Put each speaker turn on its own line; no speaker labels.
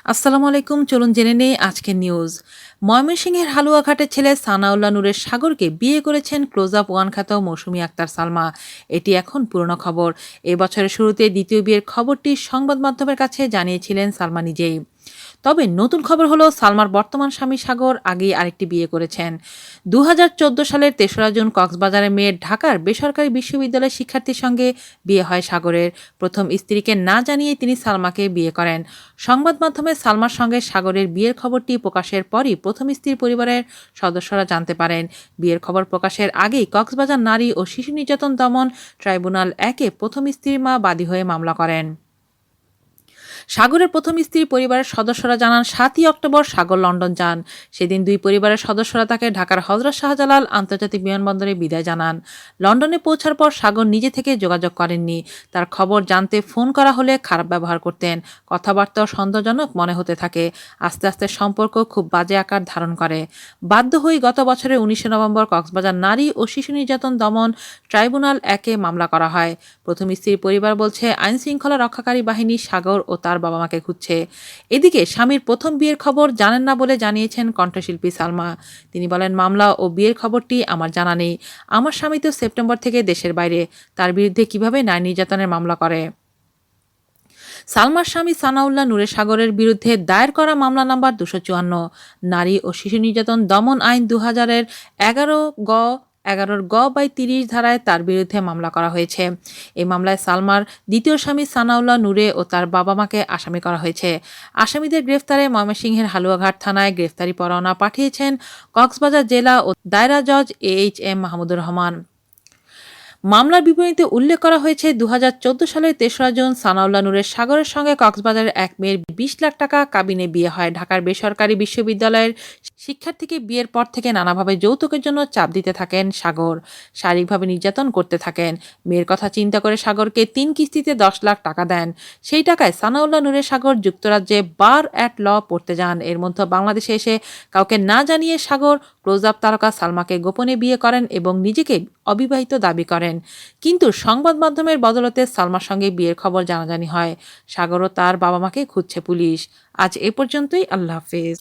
আসসালামু আলাইকুম, চলুন জেনে নেই আজকের নিউজ। ময়মনসিংহের হালুয়াঘাটের ছেলে সানাউল্লাহ নূরের সাগরকে বিয়ে করেছেন ক্লোজ আপ ওয়ান খ্যাত মৌসুমী আক্তার সালমা। এটি এখন পুরনো খবর। এ বছরের শুরুতে দ্বিতীয় বিয়ের খবরটি সংবাদ মাধ্যমের কাছে জানিয়েছিলেন সালমা নিজেই। তবে নতুন খবর হলো সালমার বর্তমান স্বামী সাগর আগেই আরেকটি বিয়ে করেছেন। ২০১৪ সালের ৩রা জুন কক্সবাজারের মেয়ের ঢাকার বেসরকারি বিশ্ববিদ্যালয়ের শিক্ষার্থীর সঙ্গে বিয়ে হয় সাগরের। প্রথম স্ত্রীকে না জানিয়ে তিনি সালমাকে বিয়ে করেন। সংবাদ মাধ্যমে সালমার সঙ্গে সাগরের বিয়ের খবরটি প্রকাশের পরই প্রথম স্ত্রীর পরিবারের সদস্যরা জানতে পারেন। বিয়ের খবর প্রকাশের আগেই কক্সবাজার নারী ও শিশু নির্যাতন দমন ট্রাইব্যুনাল ১-এ প্রথম স্ত্রীর মা বাদী হয়ে মামলা করেন। সাগরের প্রথম স্ত্রীর পরিবারের সদস্যরা জানান ৭ই অক্টোবর সাগর লন্ডন যান। সেদিন দুই পরিবারের সদস্যরা তাকে ঢাকার হযরত শাহজালাল আন্তর্জাতিক বিমানবন্দরে বিদায় জানান। লন্ডনে পৌঁছার পর সাগর নিজে থেকে যোগাযোগ করেননি। তার খবর জানতে ফোন করা হলে খারাপ ব্যবহার করতেন। কথাবার্তাও সন্দেহজনক মনে হতে থাকে। আস্তে আস্তে সম্পর্ক খুব বাজে আকার ধারণ করে। বাধ্য হয়ে গত বছরের ১৯ নভেম্বর কক্সবাজার নারী ও শিশু নির্যাতন দমন ট্রাইব্যুনাল ১-এ মামলা করা হয়। প্রথম স্ত্রীর পরিবার বলছে আইনশৃঙ্খলা রক্ষাকারী বাহিনী সাগর ও তার বাবা মাকে খুঁজছে। এদিকে স্বামীর প্রথম বিয়ের খবর জানেন না বলে জানিয়েছেন কণ্ঠশিল্পী সালমা। তিনি বলেন, মামলা ও বিয়ের খবরটি আমার জানা নেই। আমার স্বামী তো সেপ্টেম্বর থেকে দেশের বাইরে। তার বিরুদ্ধে কিভাবে নারী নির্যাতনের মামলা করে? সালমার স্বামী সানাউল্লাহ নূরে সাগরের বিরুদ্ধে দায়ের করা মামলা নাম্বার ২৫৪, নারী ও শিশু নির্যাতন দমন আইন ২০০০-এর ১১/৩০ ধারায় তার বিরুদ্ধে মামলা করা হয়েছে। এই মামলায় সালমার দ্বিতীয় স্বামী সানাউল্লাহ নূরে ও তার বাবা মাকে আসামি করা হয়েছে। আসামিদের গ্রেফতারে ময়মনসিংহের হালুয়াঘাট থানায় গ্রেফতারি পরোয়ানা পাঠিয়েছেন কক্সবাজার জেলা ও দায়রা জজ AHM মাহমুদুর রহমান। মামলার বিবরণীতে উল্লেখ করা হয়েছে, ২০১৪ সালের ৩রা জুন সানাউল্লাহ নূরের সাগরের সঙ্গে কক্সবাজারের এক মেয়ের ২০ লাখ টাকা কাবিনে বিয়ে হয়। ঢাকার বেসরকারি বিশ্ববিদ্যালয়ের শিক্ষার্থীকে বিয়ের পর থেকে নানাভাবে যৌতুকের জন্য চাপ দিতে থাকেন সাগর। শারীরিকভাবে নির্যাতন করতে থাকেন। মেয়ের কথা চিন্তা করে সাগরকে ৩ কিস্তিতে ১০ লাখ টাকা দেন। সেই টাকায় সানাউল্লাহ নূরের সাগর যুক্তরাজ্যে বার অ্যাট ল পড়তে যান। এর মধ্যে বাংলাদেশে এসে কাউকে না জানিয়ে সাগর ক্লোজ আপ তারকা সালমাকে গোপনে বিয়ে করেন এবং নিজেকে অবিবাহিত দাবি করেন। কিন্তু সংবাদ মাধ্যমের বদলতে সালমার সঙ্গে বিয়ের খবর জানাজানি হয়। সাগর ও তার বাবা মাকে খুঁজছে পুলিশ। আজ এ পর্যন্তই। আল্লাহ হাফেজ।